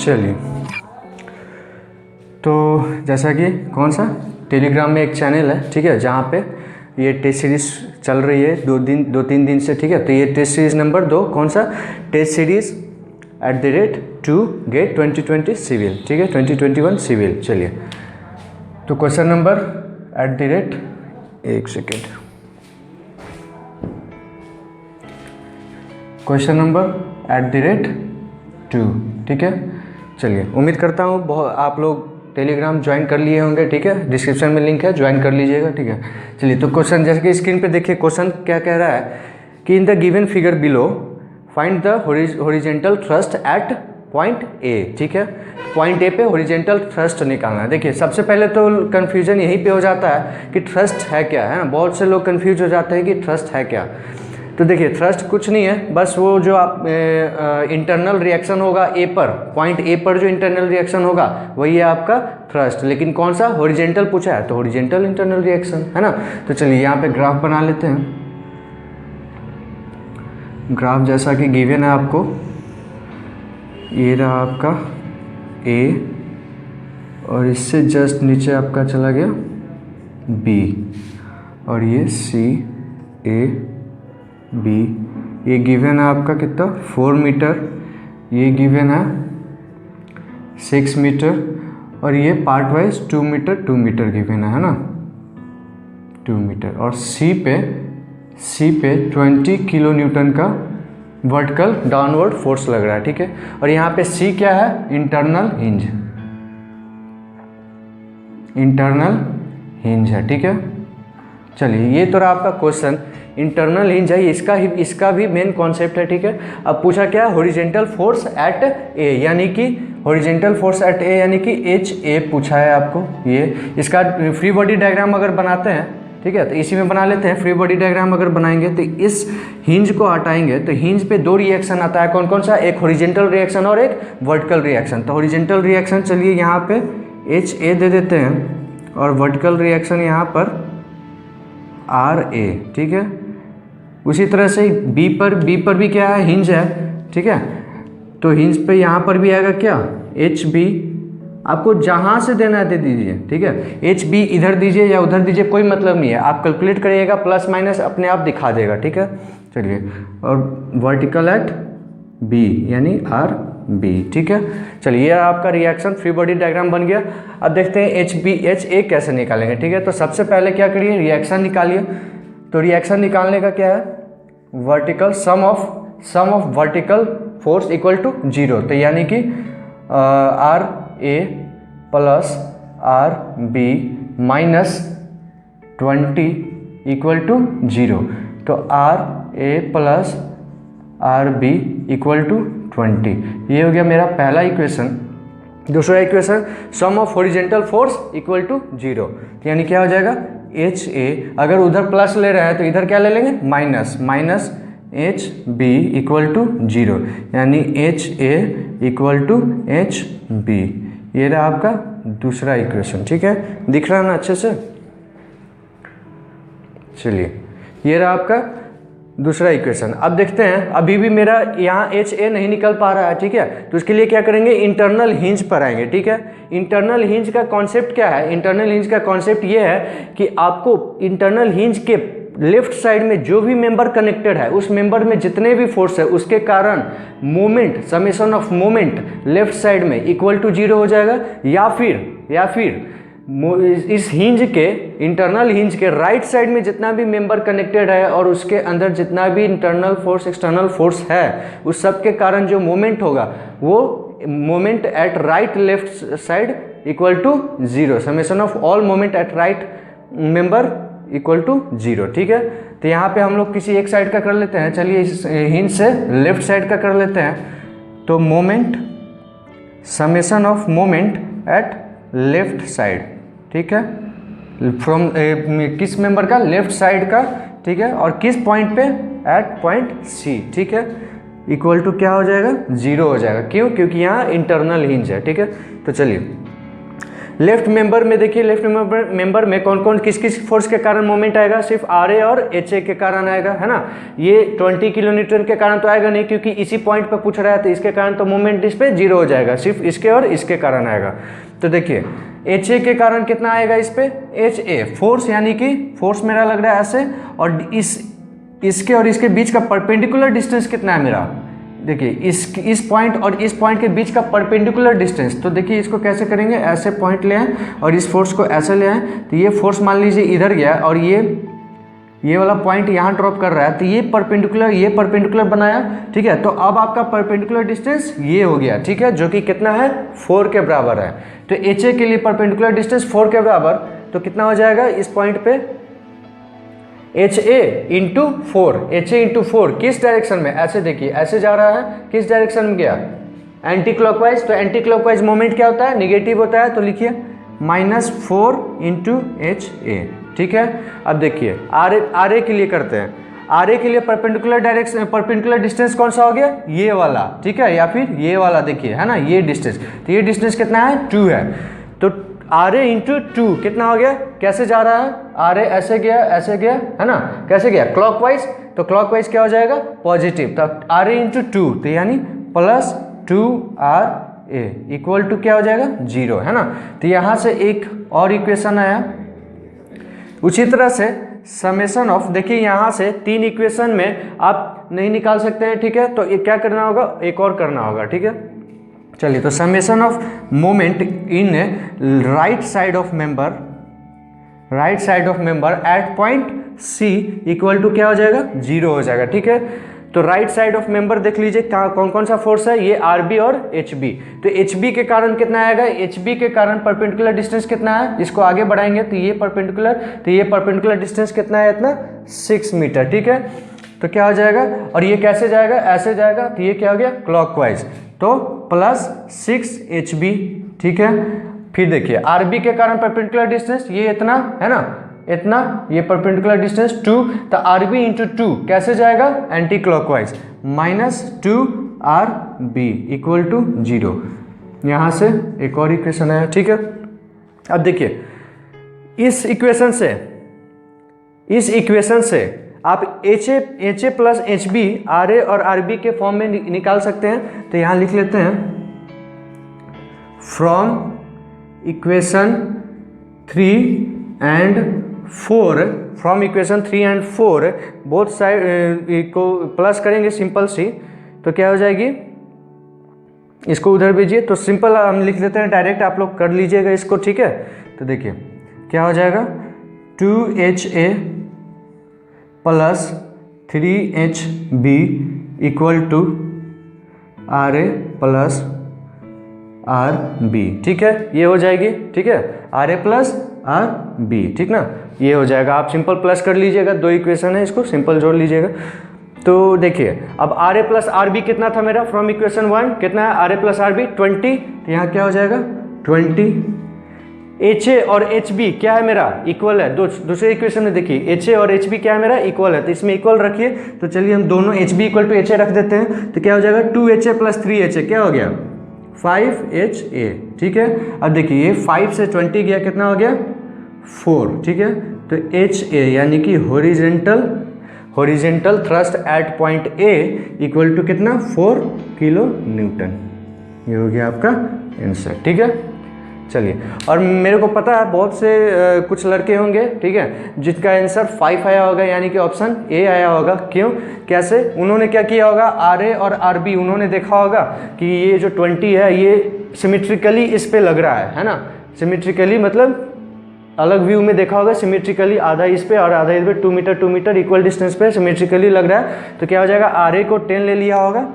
चलिए, तो जैसा कि कौन सा टेलीग्राम में एक चैनल है, ठीक है, जहाँ पे ये टेस्ट सीरीज़ चल रही है 2-3 दिन से, ठीक है। तो ये टेस्ट सीरीज़ नंबर 2 कौन सा, टेस्ट सीरीज़ @2 गेट 2020 सिविल, ठीक है, 2021 सिविल। चलिए, तो क्वेश्चन नंबर एक सेकेंड, क्वेश्चन नंबर @2, ठीक है। चलिए, उम्मीद करता हूँ बहुत आप लोग टेलीग्राम ज्वाइन कर लिए होंगे, ठीक है, डिस्क्रिप्शन में लिंक है, ज्वाइन कर लीजिएगा, ठीक है। चलिए, तो क्वेश्चन जैसे कि स्क्रीन पे देखिए, क्वेश्चन क्या कह रहा है कि in the given figure below find the horizontal thrust at point A, ठीक है। पॉइंट ए पे हॉरिजॉन्टल थ्रस्ट निकालना है। देखिए, सबसे पहले तो कन्फ्यूजन यहीं पे हो जाता है कि थ्रस्ट है क्या, है ना। बहुत से लोग कन्फ्यूज हो जाते हैं कि थ्रस्ट है क्या। तो देखिए, थ्रस्ट कुछ नहीं है, बस वो जो आप इंटरनल रिएक्शन होगा ए पर, पॉइंट ए पर जो इंटरनल रिएक्शन होगा वही है आपका थ्रस्ट। लेकिन कौन सा, हॉरिजॉन्टल पूछा है तो हॉरिजॉन्टल इंटरनल रिएक्शन, है ना। तो चलिए, यहाँ पे ग्राफ बना लेते हैं। ग्राफ जैसा कि गिवन है आपको, ये रहा आपका ए और इससे जस्ट नीचे आपका चला गया बी, और ये सी ए बी। ये गिवन है आपका कितना, 4 मीटर, ये गिवन है 6 मीटर, और ये पार्ट वाइज 2 मीटर गिवन है ना, 2 मीटर। और सी पे 20 किलो न्यूटन का वर्टिकल डाउनवर्ड फोर्स लग रहा है, ठीक है। और यहाँ पे सी क्या है, इंटरनल हिंज है, ठीक है। चलिए, ये तो रहा आपका क्वेश्चन, इंटरनल हिंज है, इसका भी मेन कॉन्सेप्ट है, ठीक है। अब पूछा क्या है, हॉरिजॉन्टल फोर्स एट ए, यानी कि हॉरिजॉन्टल फोर्स एट ए यानी कि एच ए पूछा है आपको। ये इसका फ्री बॉडी डायग्राम अगर बनाते हैं, ठीक है, तो इसी में बना लेते हैं। फ्री बॉडी डायग्राम अगर बनाएंगे तो इस हिंज को हटाएंगे तो हिंज पे 2 रिएक्शन आता है, कौन कौन सा, एक हॉरिजॉन्टल रिएक्शन और एक वर्टिकल रिएक्शन। तो हॉरिजॉन्टल रिएक्शन चलिए यहाँ पे एच ए दे देते हैं, और वर्टिकल रिएक्शन यहाँ पर आर ए, ठीक है। उसी तरह से बी पर भी क्या है, हिंज है, ठीक है। तो हिंज पे यहाँ पर भी आएगा क्या, एच बी। आपको जहाँ से देना है दे दीजिए, ठीक है। एच बी इधर दीजिए या उधर दीजिए, कोई मतलब नहीं है, आप कैलकुलेट करिएगा, प्लस माइनस अपने आप दिखा देगा, ठीक है। चलिए, और वर्टिकल एट बी यानी आर बी, ठीक है। चलिए, ये आपका रिएक्शन फ्री बॉडी डायग्राम बन गया। अब देखते हैं एच ए कैसे निकालेंगे, ठीक है। तो सबसे पहले क्या करिए, रिएक्शन निकालिए। तो रिएक्शन निकालने का क्या है, vertical sum of vertical force equal to 0। तो यानी कि R A plus R B minus 20 equal to 0। तो R A plus R B equal to 20, ये हो गया मेरा पहला इक्वेशन। दूसरा equation, sum of horizontal force equal to 0, यानी क्या हो जाएगा, एच ए, अगर उधर प्लस ले रहे हैं तो इधर क्या ले लेंगे, minus H B equal to 0, यानी H A equal to H B. ये रहा आपका दूसरा इक्वेशन, ठीक है, दिख रहा है ना अच्छे से। चलिए, ये रहा आपका दूसरा इक्वेशन। अब देखते हैं, अभी भी मेरा यहाँ एच ए नहीं निकल पा रहा है, ठीक है। तो उसके लिए क्या करेंगे, इंटरनल हिंज पर आएंगे, ठीक है। इंटरनल हिंज का कॉन्सेप्ट क्या है, इंटरनल हिंज का कॉन्सेप्ट ये है कि आपको इंटरनल हिंज के लेफ्ट साइड में जो भी मेंबर कनेक्टेड है, उस मेंबर में जितने भी फोर्स है उसके कारण moment, summation of moment left side में इक्वल टू 0 हो जाएगा, या फिर इस हिंज के, इंटरनल हिंज के राइट साइड में जितना भी मेंबर कनेक्टेड है और उसके अंदर जितना भी इंटरनल फोर्स एक्सटर्नल फोर्स है, उस सब के कारण जो मोमेंट होगा वो moment at right left side equal to 0, summation of all moment at right member equal to 0, ठीक है। तो यहाँ पे हम लोग किसी एक साइड का कर लेते हैं। चलिए, इस हिंज से लेफ्ट साइड का कर लेते हैं। तो moment, summation of moment at left side, ठीक है, फ्रॉम किस मेंबर का, लेफ्ट साइड का, ठीक है। और किस पॉइंट पे, एट पॉइंट सी, ठीक है, इक्वल टू क्या हो जाएगा, 0 हो जाएगा। क्यों, क्योंकि यहाँ इंटरनल हिंज है, ठीक है। तो चलिए, लेफ्ट मेंबर में देखिए, लेफ्ट मेंबर में कौन कौन किस किस फोर्स के कारण मोमेंट आएगा, सिर्फ आर ए और एच ए के कारण आएगा, है ना। ये 20 किलो न्यूटन के कारण तो आएगा नहीं, क्योंकि इसी पॉइंट पर पूछ रहा है, तो इसके कारण तो मोमेंट इस पे जीरो हो जाएगा, सिर्फ इसके और इसके कारण आएगा। तो देखिए एच ए के कारण कितना आएगा इस पे, एच ए फोर्स, यानी कि फोर्स मेरा लग रहा है ऐसे, और इसके और इसके बीच का परपेंडिकुलर डिस्टेंस कितना है मेरा, देखिए इस पॉइंट और इस पॉइंट के बीच का परपेंडिकुलर डिस्टेंस। तो देखिए इसको कैसे करेंगे, ऐसे पॉइंट ले आए और इस फोर्स को ऐसे ले आए, तो ये फोर्स मान लीजिए इधर गया और ये वाला पॉइंट यहाँ ड्रॉप कर रहा है, तो ये परपेंडिकुलर बनाया, ठीक है। तो अब आपका परपेंडिकुलर डिस्टेंस ये हो गया, ठीक है, जो कि कितना है 4 के बराबर है। तो एच ए के लिए परपेंडिकुलर डिस्टेंस 4 के बराबर, तो कितना हो जाएगा इस पॉइंट पे, H A into 4, H A into 4 किस डायरेक्शन में, ऐसे देखिए ऐसे जा रहा है, किस डायरेक्शन में गया, एंटी क्लॉकवाइज। तो एंटी क्लॉकवाइज मोमेंट क्या होता है, निगेटिव होता है, तो लिखिए -4 इंटू एच ए, ठीक है। अब देखिए आर ए के लिए करते हैं, आर ए के लिए परपेंडिकुलर डिस्टेंस कौन सा हो गया, ये वाला, ठीक है, या फिर ये वाला, देखिए है ना ये डिस्टेंस, तो ये डिस्टेंस कितना है 2 है। तो आर ए इंटू 2 कितना हो गया, कैसे जा रहा है, आर ए ऐसे गया है ना, कैसे गया क्लॉकवाइज, तो क्लॉकवाइज क्या हो जाएगा पॉजिटिव, तो आर ए इंटू 2, तो यानी +2 आर ए इक्वल टू क्या हो जाएगा 0, है ना। तो यहाँ से एक और इक्वेशन आया। उसी तरह से समेशन ऑफ, देखिए यहाँ से 3 इक्वेशन में आप नहीं निकाल सकते हैं, ठीक है, तो ये क्या करना होगा, एक और करना होगा, ठीक है। चलिए, तो summation of moment in right side of member at point C equal to क्या हो जाएगा 0 हो जाएगा, ठीक है। तो राइट साइड ऑफ मेंबर देख लीजिए कौन कौन सा फोर्स है, ये आर बी और एच बी। तो एच बी के कारण कितना आएगा, एच बी के कारण परपेंडिकुलर डिस्टेंस कितना है, इसको आगे बढ़ाएंगे तो ये परपेंडिकुलर डिस्टेंस कितना है, इतना 6 मीटर, ठीक है। तो क्या हो जाएगा, और ये कैसे जाएगा, ऐसे जाएगा, तो ये क्या हो गया क्लॉकवाइज, तो +6 एच बी, ठीक है। फिर देखिए आर बी के कारण परपेंडिकुलर डिस्टेंस ये इतना है ना, इतना, ये परपेंडिकुलर डिस्टेंस 2, तो आर बी इंटू 2 कैसे जाएगा anticlockwise, -2 R B equal to 0। यहाँ से एक और इक्वेशन है, ठीक है। अब देखिए इस इक्वेशन से आप H A plus H B R A और आर बी के फॉर्म में निकाल सकते हैं। तो यहाँ लिख लेते हैं from equation 3 and 4 both side को प्लस करेंगे सिंपल सी, तो क्या हो जाएगी, इसको उधर भेजिए, तो सिंपल हम लिख लेते हैं डायरेक्ट, आप लोग कर लीजिएगा इसको, ठीक है। तो देखिए क्या हो जाएगा 2HA + 3HB equal to RA + RB, ठीक है, ये हो जाएगी, ठीक है, RA + RB, ठीक ना, ये हो जाएगा। आप सिंपल प्लस कर लीजिएगा, 2 इक्वेशन है, इसको सिंपल जोड़ लीजिएगा। तो देखिए अब RA + RB कितना था मेरा, फ्रॉम इक्वेशन 1 कितना है, RA + RB 20, तो यहाँ क्या हो जाएगा 20। HA और HB क्या है मेरा, इक्वल है। दूसरे इक्वेशन में देखिए HA और HB क्या है मेरा, इक्वल है, तो इसमें इक्वल रखिए। तो चलिए हम दोनों HB = HA रख देते हैं, तो क्या हो जाएगा 2HA + 3HA क्या हो गया 5HA, ठीक है। अब देखिए ये 5 से 20 गया, कितना हो गया 4, ठीक है। तो HA यानी कि horizontal thrust at point A equal to कितना 4 किलो न्यूटन, ये हो गया आपका आंसर, ठीक है। चलिए, और मेरे को पता है बहुत से कुछ लड़के होंगे, ठीक है, जिसका आंसर 5 आया होगा, यानी कि ऑप्शन ए आया होगा। क्यों, कैसे, उन्होंने क्या किया होगा, RA और RB उन्होंने देखा होगा कि ये जो 20 है ये सिमेट्रिकली इस पे लग रहा है ना, सिमेट्रिकली मतलब अलग व्यू में देखा होगा, सिमेट्रिकली आधा इस पे और आधा इस पे, 2 मीटर इक्वल डिस्टेंस पे सिमेट्रिकली लग रहा है। तो क्या हो जाएगा, RA को 10 ले लिया होगा,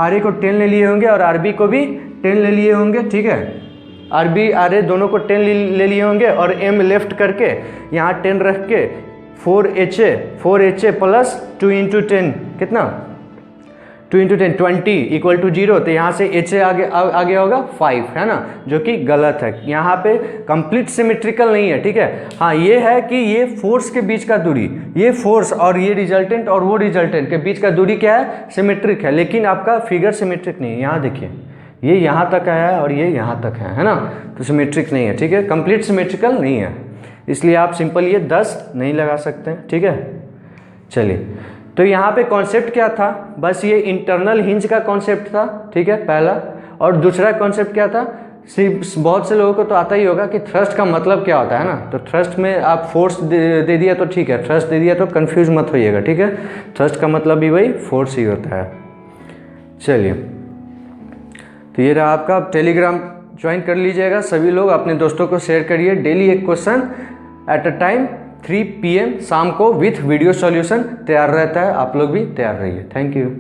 RA को 10 ले लिए होंगे और RB को भी 10 ले लिए होंगे, ठीक है। RB RA दोनों को 10 ले लिए होंगे और M लेफ्ट करके यहाँ 10 रख के 4HA + 2 × 10 कितना 2 × 10 20 इक्वल टू 0। तो यहाँ से HA आगे होगा 5, है ना, जो कि गलत है, यहाँ पे कंप्लीट सिमेट्रिकल नहीं है, ठीक है। हाँ ये है कि ये फोर्स के बीच का दूरी, ये फोर्स और ये रिजल्टेंट और वो रिजल्टेंट के बीच का दूरी क्या है, सिमेट्रिक है, लेकिन आपका फिगर सिमेट्रिक नहीं है। यहाँ देखिए ये यहाँ तक आया है और ये यहाँ तक है ना, तो सिमेट्रिक नहीं है, ठीक है, कंप्लीट सिमेट्रिकल नहीं है, इसलिए आप सिंपल ये 10 नहीं लगा सकते हैं, ठीक है। चलिए, तो यहाँ पे कॉन्सेप्ट क्या था, बस ये इंटरनल हिंज का कॉन्सेप्ट था, ठीक है, पहला। और दूसरा कॉन्सेप्ट क्या था, बहुत से लोगों को तो आता ही होगा कि थ्रस्ट का मतलब क्या होता है ना, तो थ्रस्ट में आप फोर्स दे दिया तो ठीक है, थ्रस्ट दे दिया तो कंफ्यूज मत होइएगा, ठीक है, थ्रस्ट का मतलब भी वही फोर्स ही होता है। चलिए, तो ये रहा आपका, आप टेलीग्राम ज्वाइन कर लीजिएगा सभी लोग, अपने दोस्तों को शेयर करिए, डेली एक question at a time 3 PM शाम को विथ वीडियो सॉल्यूशन तैयार रहता है, आप लोग भी तैयार रहिए। Thank you.